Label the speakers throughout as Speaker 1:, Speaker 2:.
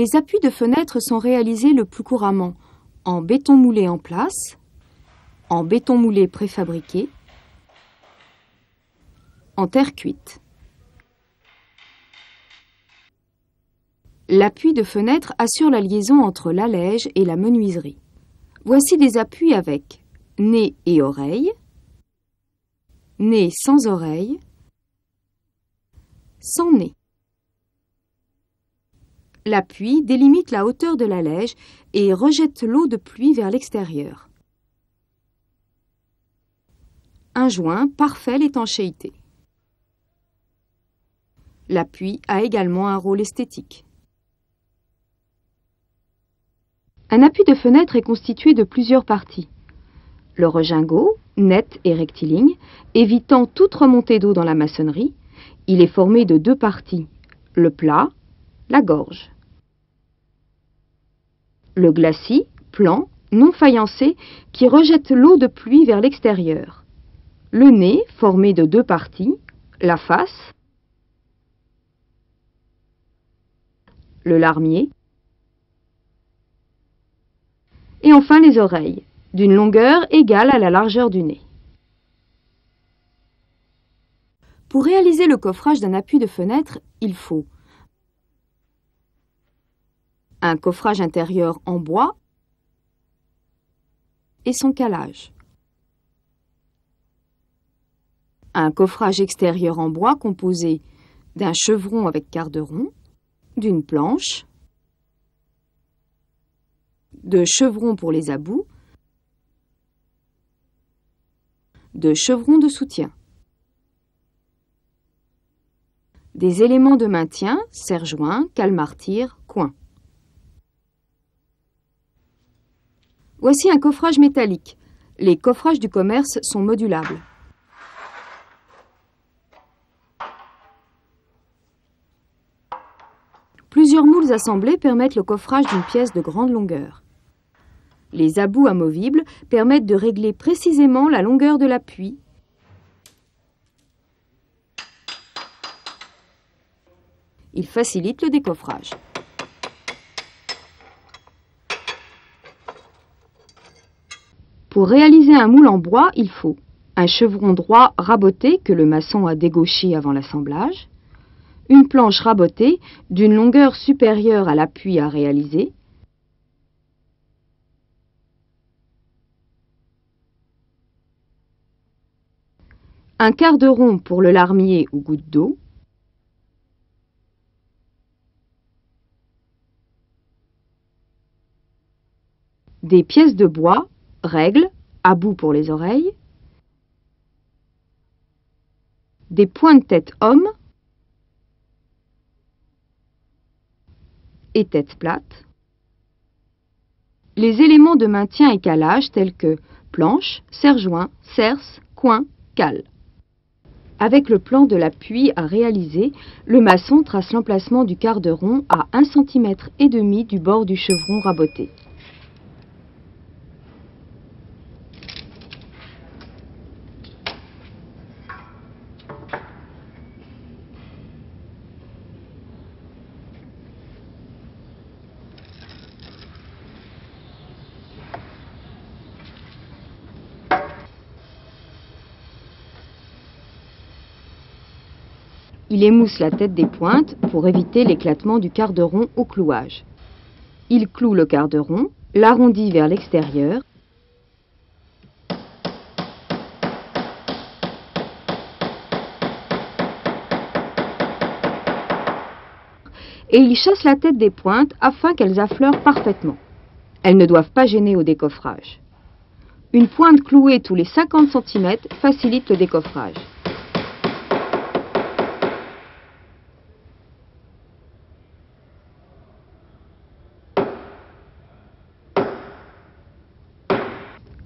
Speaker 1: Les appuis de fenêtre sont réalisés le plus couramment en béton moulé en place, en béton moulé préfabriqué, en terre cuite. L'appui de fenêtre assure la liaison entre l'allège et la menuiserie. Voici des appuis avec nez et oreille, nez sans oreille, sans nez. L'appui délimite la hauteur de l'allège et rejette l'eau de pluie vers l'extérieur. Un joint parfait l'étanchéité. L'appui a également un rôle esthétique. Un appui de fenêtre est constitué de plusieurs parties. Le regingot, net et rectiligne, évitant toute remontée d'eau dans la maçonnerie, il est formé de deux parties, le plat, la gorge. Le glacis, plan, non faïencé, qui rejette l'eau de pluie vers l'extérieur. Le nez, formé de deux parties, la face, le larmier, et enfin les oreilles, d'une longueur égale à la largeur du nez. Pour réaliser le coffrage d'un appui de fenêtre, il faut un coffrage intérieur en bois et son calage. Un coffrage extérieur en bois composé d'un chevron avec quart-de-rond, d'une planche, de chevrons pour les abouts, de chevrons de soutien. Des éléments de maintien, serre-joint, cale-martyr, coin. Voici un coffrage métallique. Les coffrages du commerce sont modulables. Plusieurs moules assemblés permettent le coffrage d'une pièce de grande longueur. Les abouts amovibles permettent de régler précisément la longueur de l'appui. Ils facilitent le décoffrage. Pour réaliser un moule en bois, il faut un chevron droit raboté que le maçon a dégauché avant l'assemblage, une planche rabotée d'une longueur supérieure à l'appui à réaliser, un quart de rond pour le larmier ou goutte d'eau, des pièces de bois, règles, abouts pour les oreilles, des points de tête homme et tête plate, les éléments de maintien et calage tels que planche, serre-joint, cerce, coin, cale. Avec le plan de l'appui à réaliser, le maçon trace l'emplacement du quart de rond à 1,5 cm du bord du chevron raboté. Il émousse la tête des pointes pour éviter l'éclatement du quart de rond au clouage. Il cloue le quart de rond, l'arrondit vers l'extérieur et il chasse la tête des pointes afin qu'elles affleurent parfaitement. Elles ne doivent pas gêner au décoffrage. Une pointe clouée tous les 50 cm facilite le décoffrage.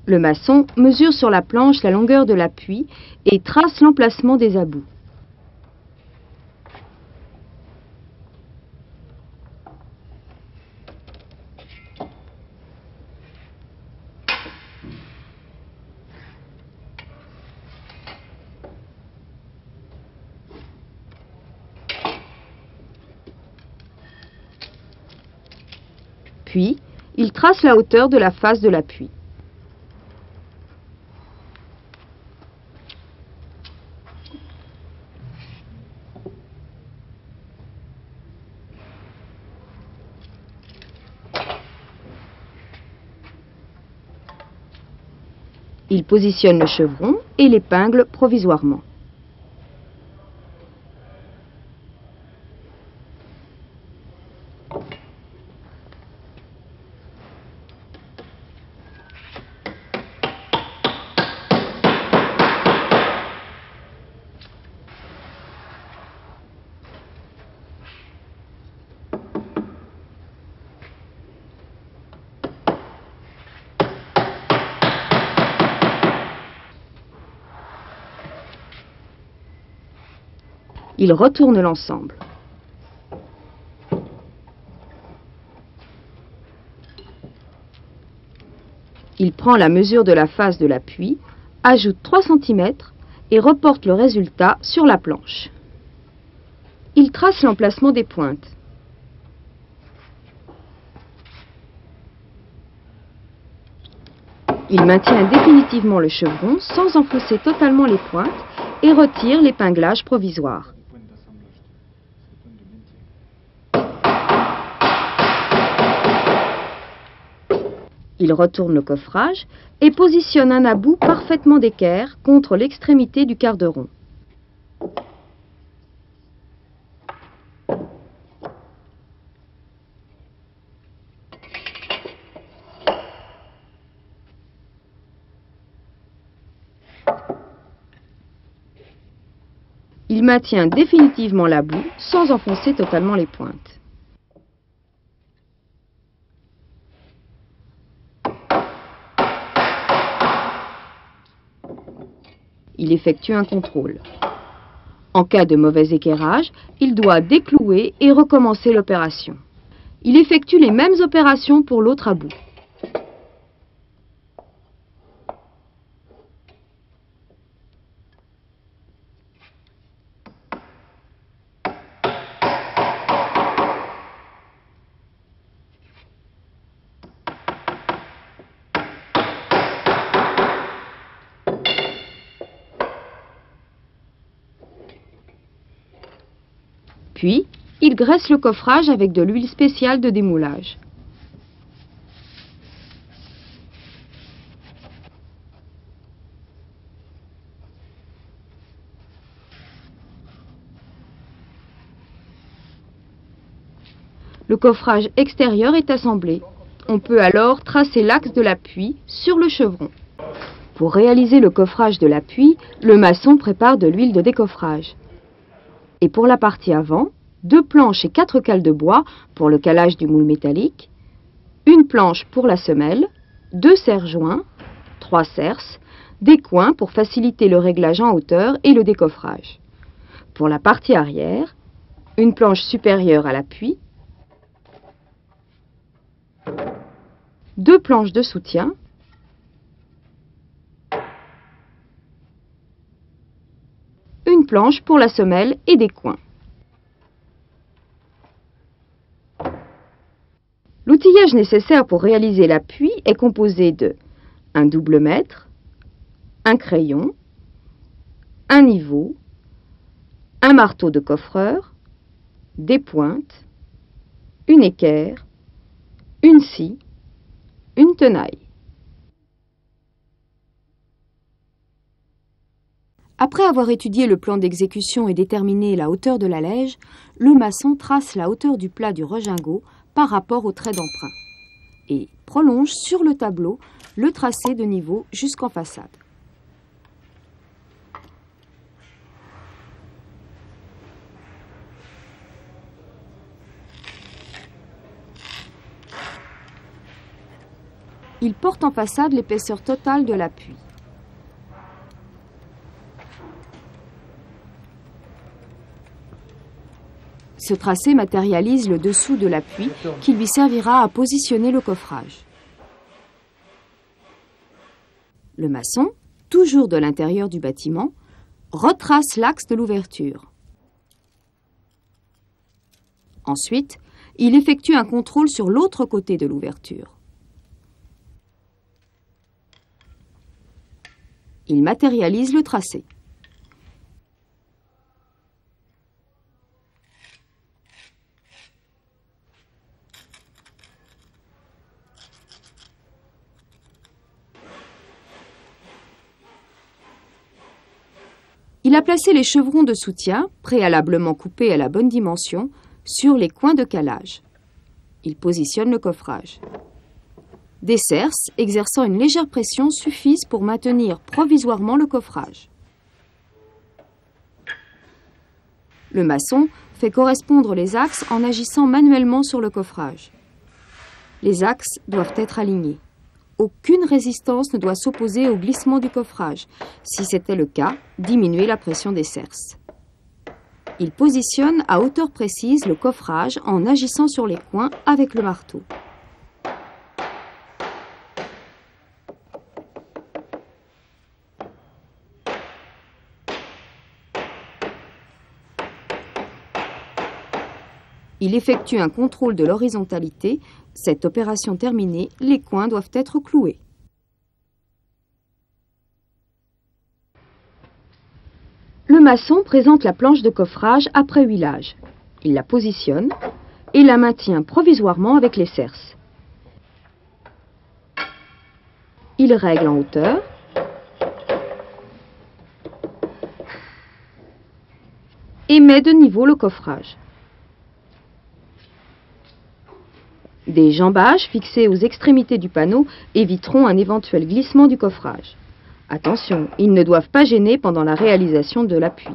Speaker 1: Le maçon mesure sur la planche la longueur de l'appui et trace l'emplacement des abouts. Puis, il trace la hauteur de la face de l'appui. Il positionne le chevron et l'épingle provisoirement. Il retourne l'ensemble. Il prend la mesure de la face de l'appui, ajoute 3 cm et reporte le résultat sur la planche. Il trace l'emplacement des pointes. Il maintient définitivement le chevron sans enfoncer totalement les pointes et retire l'épinglage provisoire. Il retourne le coffrage et positionne un about parfaitement d'équerre contre l'extrémité du quart de rond. Il maintient définitivement l'about sans enfoncer totalement les pointes. Il effectue un contrôle. En cas de mauvais équerrage, il doit déclouer et recommencer l'opération. Il effectue les mêmes opérations pour l'autre about. Puis, il graisse le coffrage avec de l'huile spéciale de démoulage. Le coffrage extérieur est assemblé. On peut alors tracer l'axe de l'appui sur le chevron. Pour réaliser le coffrage de l'appui, le maçon prépare de l'huile de décoffrage. Et pour la partie avant, 2 planches et 4 cales de bois pour le calage du moule métallique, une planche pour la semelle, 2 serre-joints, 3 cerces, des coins pour faciliter le réglage en hauteur et le décoffrage. Pour la partie arrière, une planche supérieure à l'appui, 2 planches de soutien, une planche pour la semelle et des coins. L'outillage nécessaire pour réaliser l'appui est composé de un double mètre, un crayon, un niveau, un marteau de coffreur, des pointes, une équerre, une scie, une tenaille. Après avoir étudié le plan d'exécution et déterminé la hauteur de l'allège, le maçon trace la hauteur du plat du regingot par rapport au trait d'emprunt et prolonge sur le tableau le tracé de niveau jusqu'en façade. Il porte en façade l'épaisseur totale de l'appui. Ce tracé matérialise le dessous de l'appui qui lui servira à positionner le coffrage. Le maçon, toujours de l'intérieur du bâtiment, retrace l'axe de l'ouverture. Ensuite, il effectue un contrôle sur l'autre côté de l'ouverture. Il matérialise le tracé. Il a placé les chevrons de soutien, préalablement coupés à la bonne dimension, sur les coins de calage. Il positionne le coffrage. Des cerces exerçant une légère pression suffisent pour maintenir provisoirement le coffrage. Le maçon fait correspondre les axes en agissant manuellement sur le coffrage. Les axes doivent être alignés. Aucune résistance ne doit s'opposer au glissement du coffrage. Si c'était le cas, diminuer la pression des cerces. Il positionne à hauteur précise le coffrage en agissant sur les coins avec le marteau. Il effectue un contrôle de l'horizontalité. Cette opération terminée, les coins doivent être cloués. Le maçon présente la planche de coffrage après huilage. Il la positionne et la maintient provisoirement avec les cerces. Il règle en hauteur et met de niveau le coffrage. Des jambages fixés aux extrémités du panneau éviteront un éventuel glissement du coffrage. Attention, ils ne doivent pas gêner pendant la réalisation de l'appui.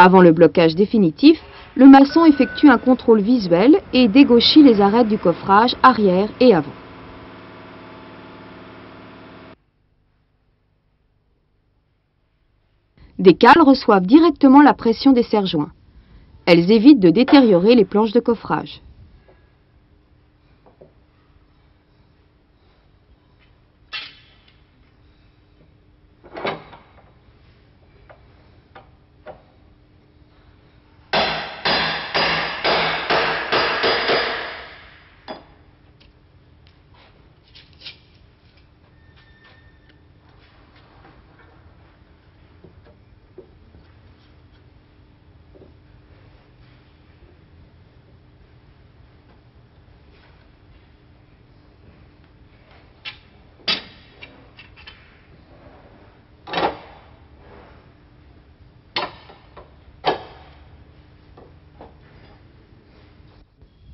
Speaker 1: Avant le blocage définitif, le maçon effectue un contrôle visuel et dégauchit les arêtes du coffrage arrière et avant. Des cales reçoivent directement la pression des serre-joints. Elles évitent de détériorer les planches de coffrage.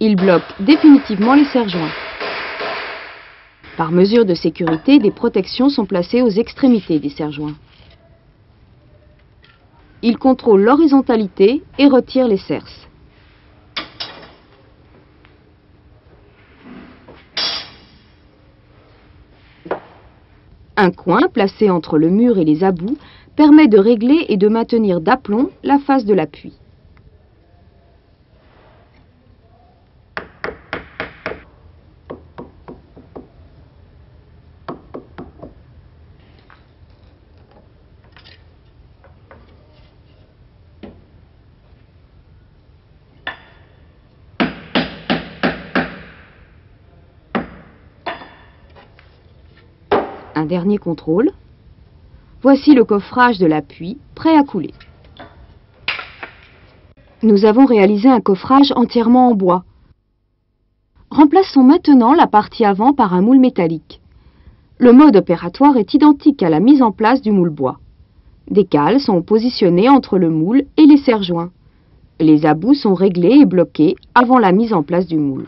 Speaker 1: Il bloque définitivement les serre-joints. Par mesure de sécurité, des protections sont placées aux extrémités des serre-joints. Il contrôle l'horizontalité et retire les cerces. Un coin placé entre le mur et les abous permet de régler et de maintenir d'aplomb la face de l'appui. Un dernier contrôle. Voici le coffrage de l'appui, prêt à couler. Nous avons réalisé un coffrage entièrement en bois. Remplaçons maintenant la partie avant par un moule métallique. Le mode opératoire est identique à la mise en place du moule bois. Des cales sont positionnées entre le moule et les serre-joints. Les abous sont réglés et bloqués avant la mise en place du moule.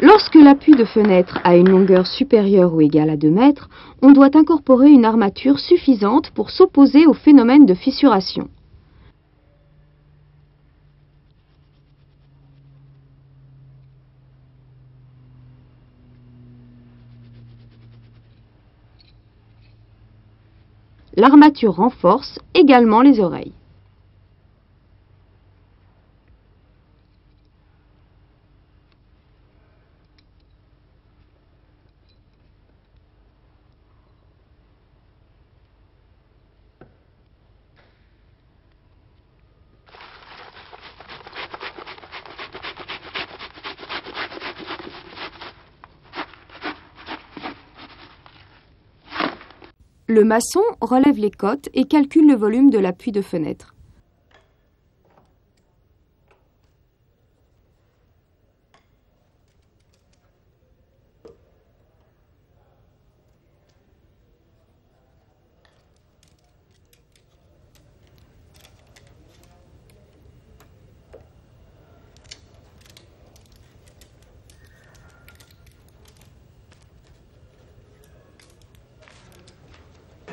Speaker 1: Lorsque l'appui de fenêtre a une longueur supérieure ou égale à 2 mètres, on doit incorporer une armature suffisante pour s'opposer au phénomène de fissuration. L'armature renforce également les oreilles. Le maçon relève les cotes et calcule le volume de l'appui de fenêtre.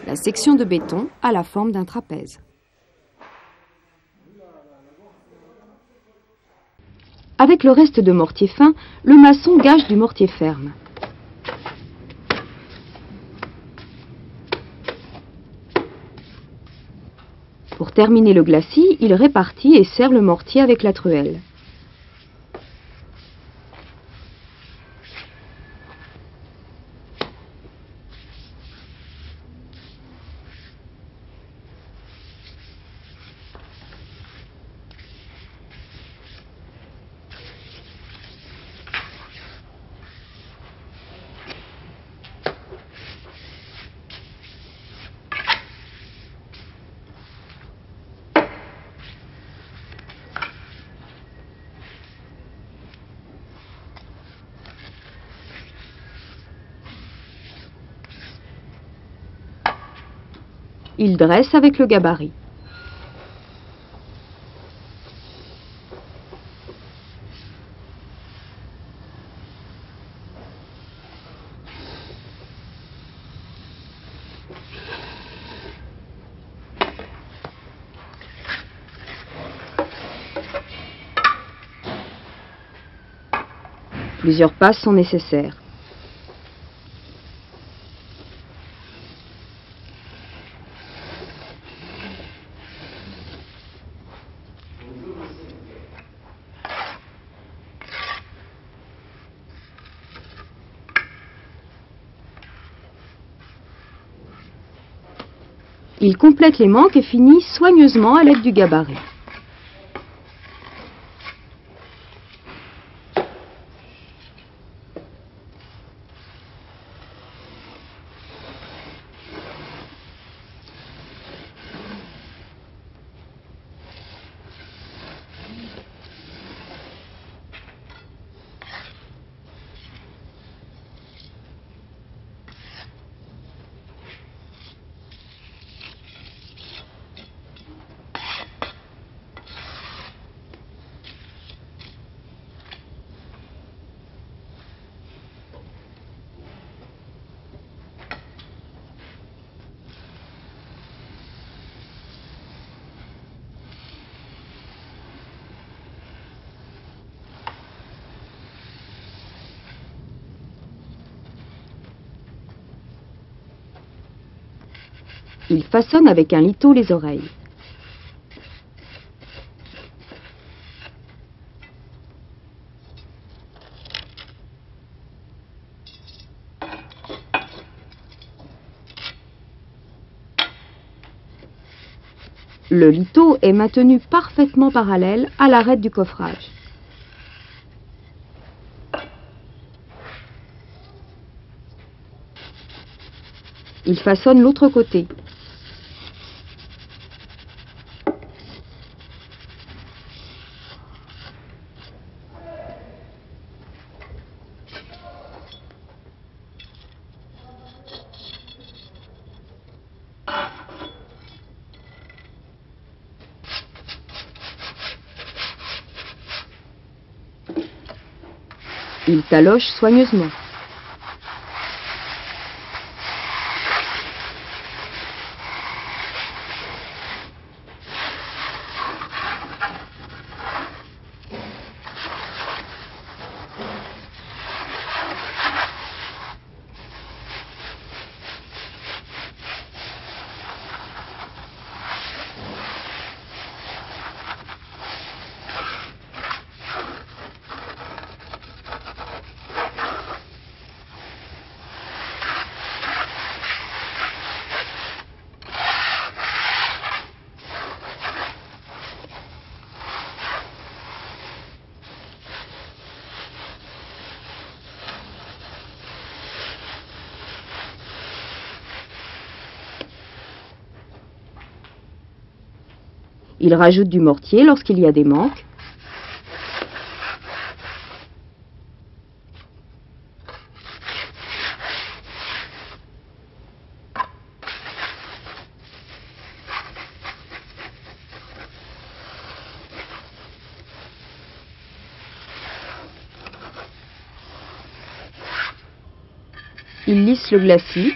Speaker 1: La section de béton a la forme d'un trapèze. Avec le reste de mortier fin, le maçon gage du mortier ferme. Pour terminer le glacis, il répartit et serre le mortier avec la truelle. Il dresse avec le gabarit. Plusieurs passes sont nécessaires. Il complète les manques et finit soigneusement à l'aide du gabarit. Il façonne avec un lito les oreilles. Le lito est maintenu parfaitement parallèle à l'arête du coffrage. Il façonne l'autre côté. Il taloche soigneusement. Il rajoute du mortier lorsqu'il y a des manques. Il lisse le glacis.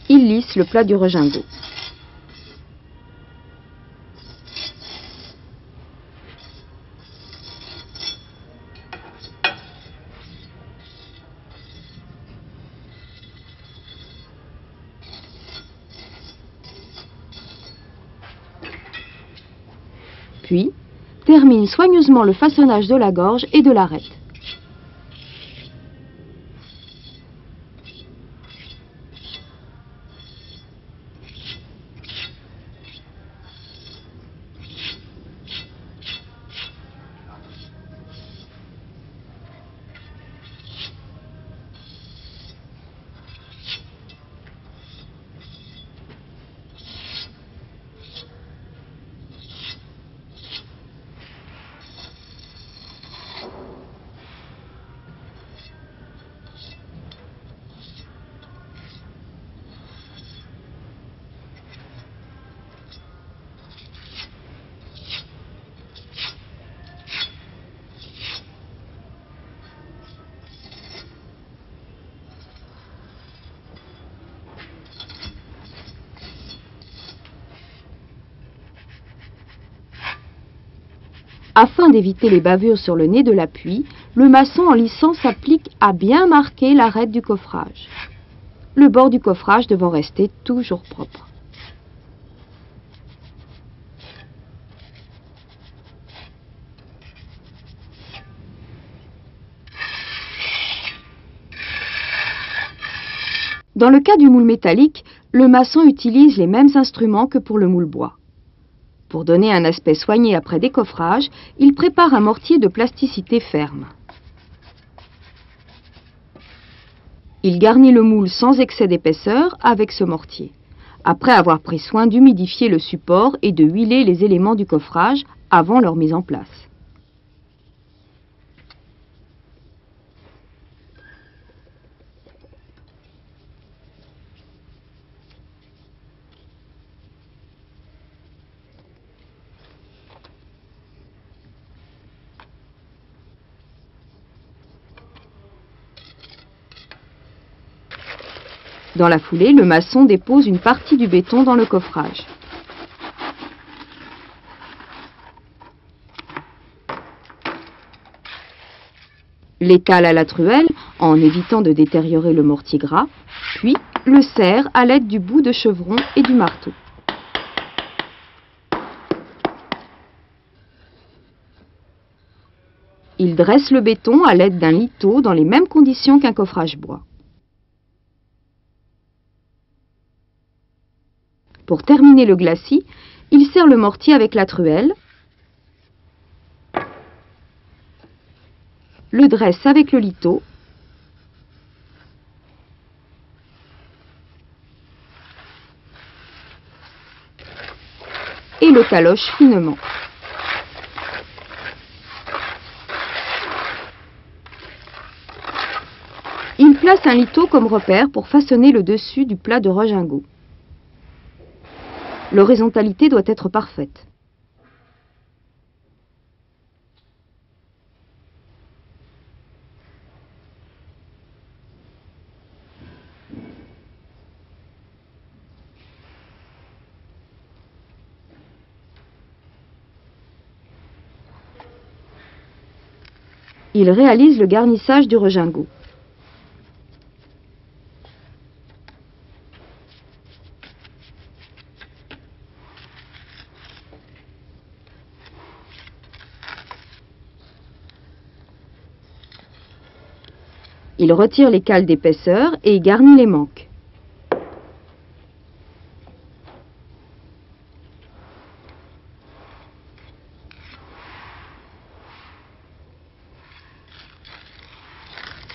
Speaker 1: Il lisse le plat du regimbeau. Puis, termine soigneusement le façonnage de la gorge et de l'arête. Afin d'éviter les bavures sur le nez de l'appui, le maçon en lissant s'applique à bien marquer l'arête du coffrage, le bord du coffrage devant rester toujours propre. Dans le cas du moule métallique, le maçon utilise les mêmes instruments que pour le moule bois. Pour donner un aspect soigné après décoffrage, il prépare un mortier de plasticité ferme. Il garnit le moule sans excès d'épaisseur avec ce mortier, après avoir pris soin d'humidifier le support et de huiler les éléments du coffrage avant leur mise en place. Dans la foulée, le maçon dépose une partie du béton dans le coffrage. l'étale à la truelle en évitant de détériorer le mortier gras, puis le serre à l'aide du bout de chevron et du marteau. Il dresse le béton à l'aide d'un liteau dans les mêmes conditions qu'un coffrage bois. Pour terminer le glacis, il serre le mortier avec la truelle, le dresse avec le liteau et le taloche finement. Il place un liteau comme repère pour façonner le dessus du plat de Rogingot. L'horizontalité doit être parfaite. Il réalise le garnissage du Rogingot. Il retire les cales d'épaisseur et garnit les manques.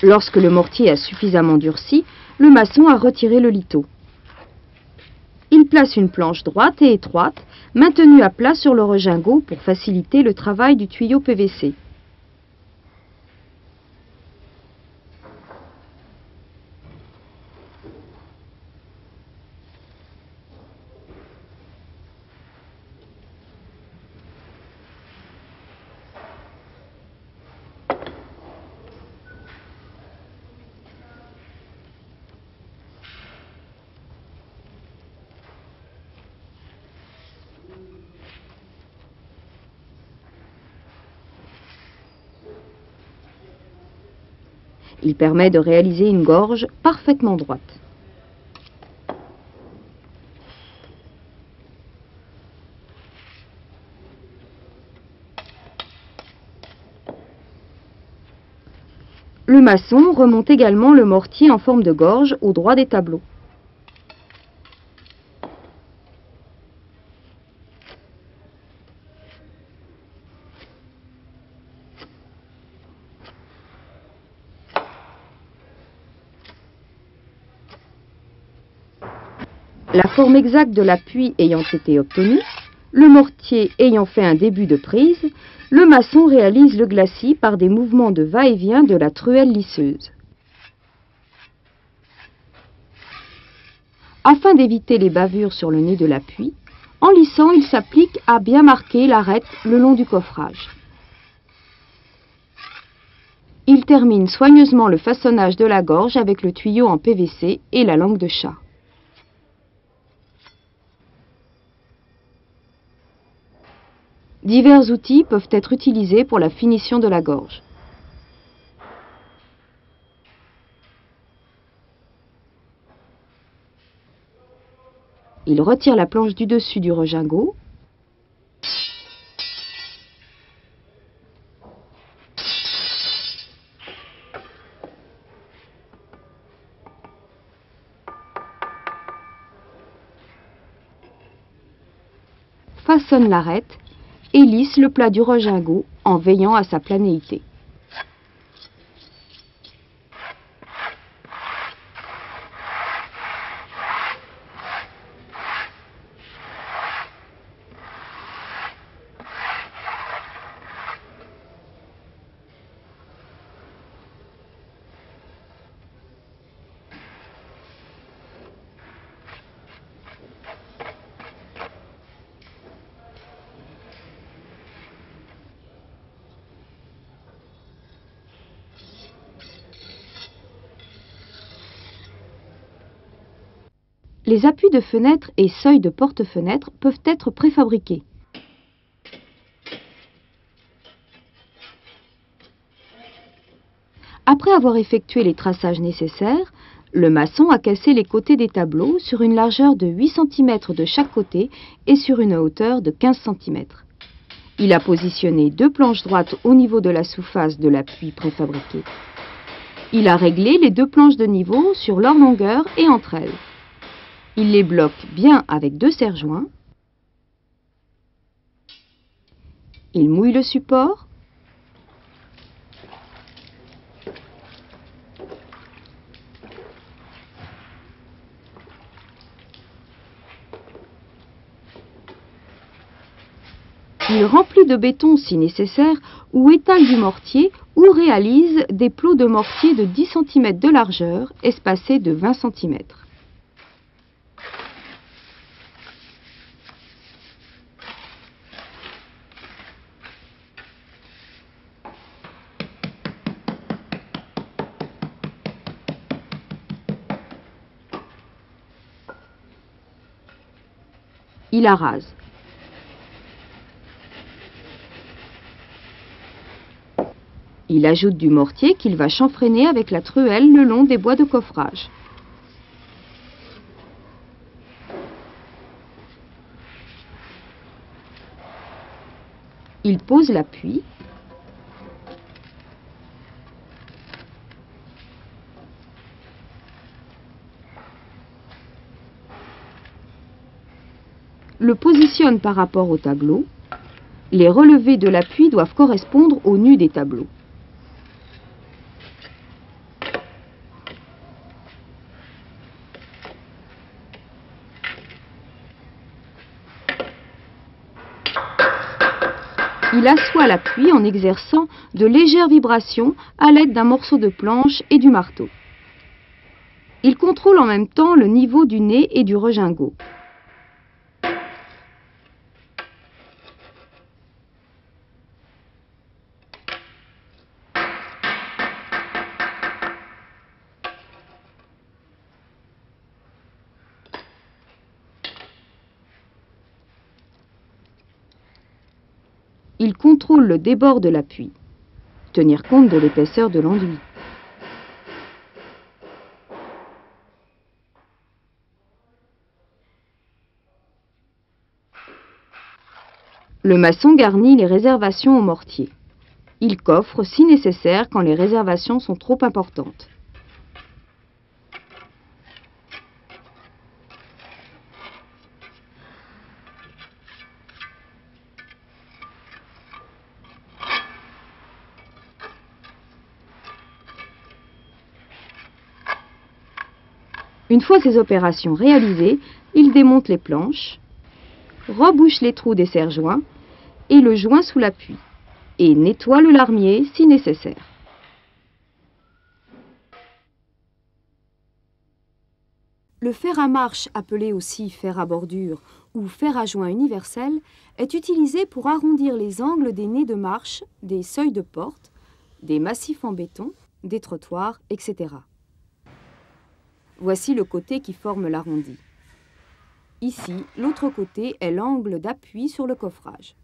Speaker 1: Lorsque le mortier a suffisamment durci, le maçon a retiré le liteau. Il place une planche droite et étroite, maintenue à plat sur le Rogingot pour faciliter le travail du tuyau PVC. Il permet de réaliser une gorge parfaitement droite. Le maçon remonte également le mortier en forme de gorge au droit des tableaux. La forme exacte de l'appui ayant été obtenue, le mortier ayant fait un début de prise, le maçon réalise le glacis par des mouvements de va-et-vient de la truelle lisseuse. Afin d'éviter les bavures sur le nez de l'appui, en lissant, il s'applique à bien marquer l'arête le long du coffrage. Il termine soigneusement le façonnage de la gorge avec le tuyau en PVC et la langue de chat. Divers outils peuvent être utilisés pour la finition de la gorge. Il retire la planche du dessus du Rogingot. Façonne l'arête et lisse le plat du Rogingot en veillant à sa planéité. Les appuis de fenêtre et seuils de porte-fenêtre peuvent être préfabriqués. Après avoir effectué les traçages nécessaires, le maçon a cassé les côtés des tableaux sur une largeur de 8 cm de chaque côté et sur une hauteur de 15 cm. Il a positionné 2 planches droites au niveau de la sous-face de l'appui préfabriqué. Il a réglé les 2 planches de niveau sur leur longueur et entre elles. Il les bloque bien avec 2 serre-joints. Il mouille le support. Il remplit de béton si nécessaire ou étale du mortier ou réalise des plots de mortier de 10 cm de largeur espacés de 20 cm. Il arrase. Il ajoute du mortier qu'il va chanfreiner avec la truelle le long des bois de coffrage. Il pose l'appui. Le positionne par rapport au tableau. Les relevés de l'appui doivent correspondre au nu des tableaux. Il assoit l'appui en exerçant de légères vibrations à l'aide d'un morceau de planche et du marteau. Il contrôle en même temps le niveau du nez et du regingot. Il contrôle le débord de l'appui. Tenir compte de l'épaisseur de l'enduit. Le maçon garnit les réservations au mortier. Il coffre si nécessaire quand les réservations sont trop importantes. Une fois ces opérations réalisées, il démonte les planches, rebouche les trous des serre-joints et le joint sous l'appui, et nettoie le larmier si nécessaire. Le fer à marche, appelé aussi fer à bordure ou fer à joint universel, est utilisé pour arrondir les angles des nez de marche, des seuils de porte, des massifs en béton, des trottoirs, etc. Voici le côté qui forme l'arrondi. Ici, l'autre côté est l'angle d'appui sur le coffrage.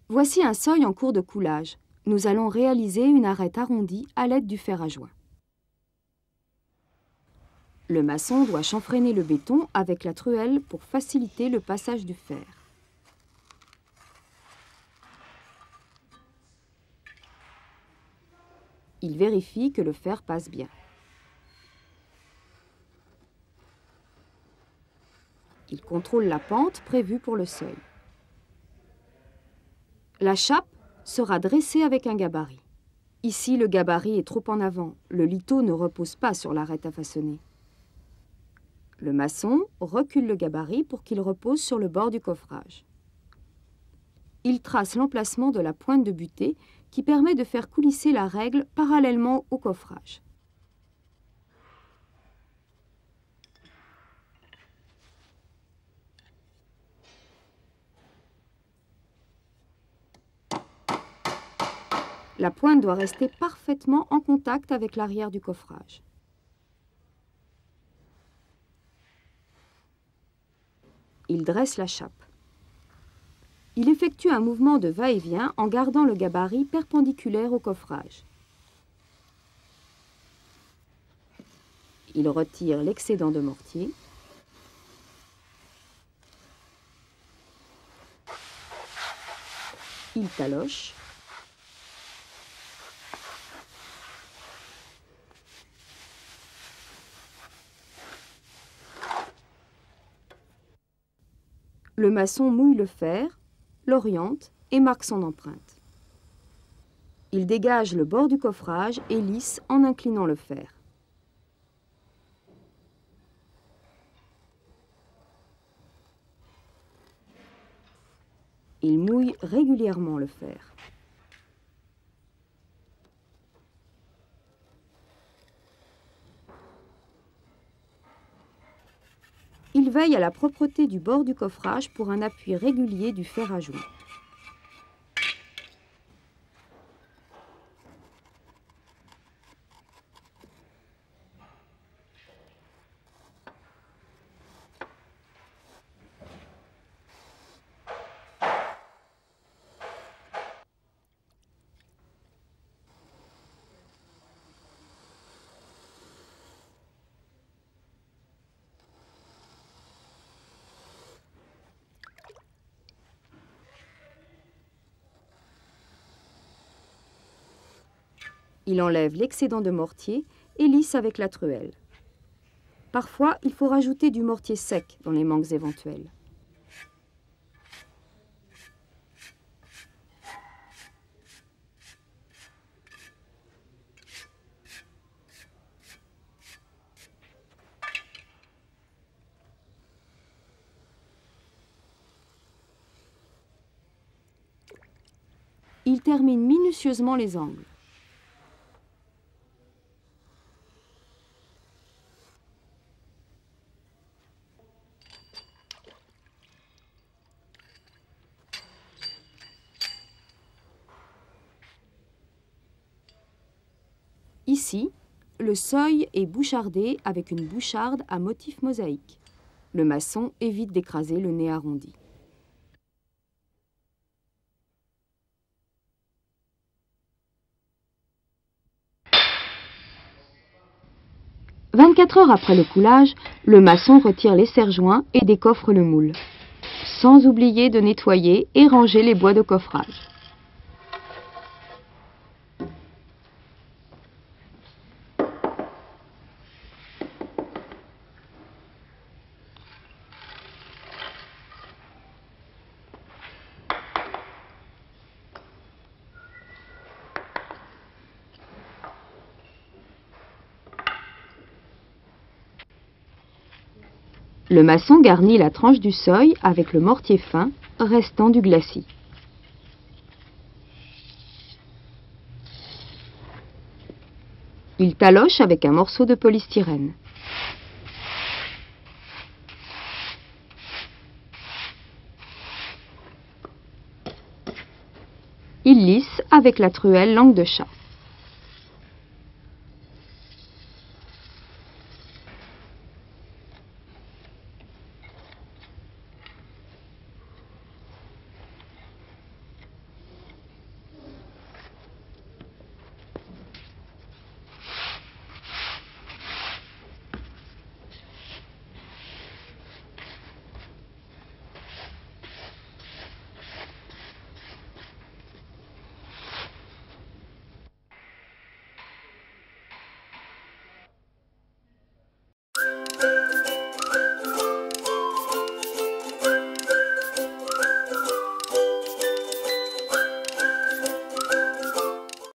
Speaker 1: Voici un seuil en cours de coulage. Nous allons réaliser une arête arrondie à l'aide du fer à joint. Le maçon doit chanfreiner le béton avec la truelle pour faciliter le passage du fer. Il vérifie que le fer passe bien. Il contrôle la pente prévue pour le seuil. La chape sera dressée avec un gabarit. Ici, le gabarit est trop en avant. Le lito ne repose pas sur l'arête à façonner. Le maçon recule le gabarit pour qu'il repose sur le bord du coffrage. Il trace l'emplacement de la pointe de butée qui permet de faire coulisser la règle parallèlement au coffrage. La pointe doit rester parfaitement en contact avec l'arrière du coffrage. Il dresse la chape. Il effectue un mouvement de va-et-vient en gardant le gabarit perpendiculaire au coffrage. Il retire l'excédent de mortier. Il taloche. Le maçon mouille le fer, l'oriente et marque son empreinte. Il dégage le bord du coffrage et lisse en inclinant le fer. Il mouille régulièrement le fer. Il veille à la propreté du bord du coffrage pour un appui régulier du fer à joint. Il enlève l'excédent de mortier et lisse avec la truelle. Parfois, il faut rajouter du mortier sec dans les manques éventuels. Il termine minutieusement les angles. Ici, le seuil est bouchardé avec une boucharde à motif mosaïque. Le maçon évite d'écraser le nez arrondi. 24 heures après le coulage, le maçon retire les serre-joints et décoffre le moule, sans oublier de nettoyer et ranger les bois de coffrage. Le maçon garnit la tranche du seuil avec le mortier fin restant du glacis. Il taloche avec un morceau de polystyrène. Il lisse avec la truelle langue de chat.